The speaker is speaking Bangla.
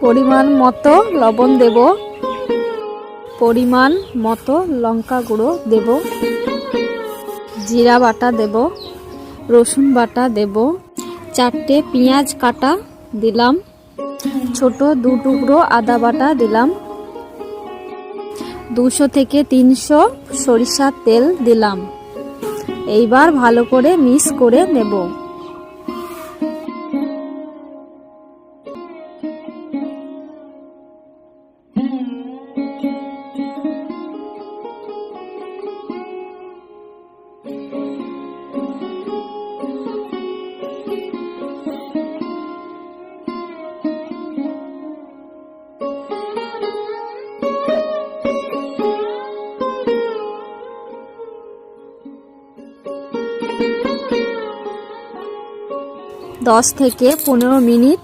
পরিমাণ মতো লবণ দেব, পরিমাণ মতো লঙ্কা গুঁড়ো দেব, জিরা বাটা দেব, রসুন বাটা দেব, 4টে পেঁয়াজ কাটা দিলাম, ছোট 2 টুকরো আদা বাটা দিলাম, 200 থেকে 300 সরিষার তেল দিলাম। এইবার ভালো করে মিক্স করে নেব। দশ থেকে 15 মিনিট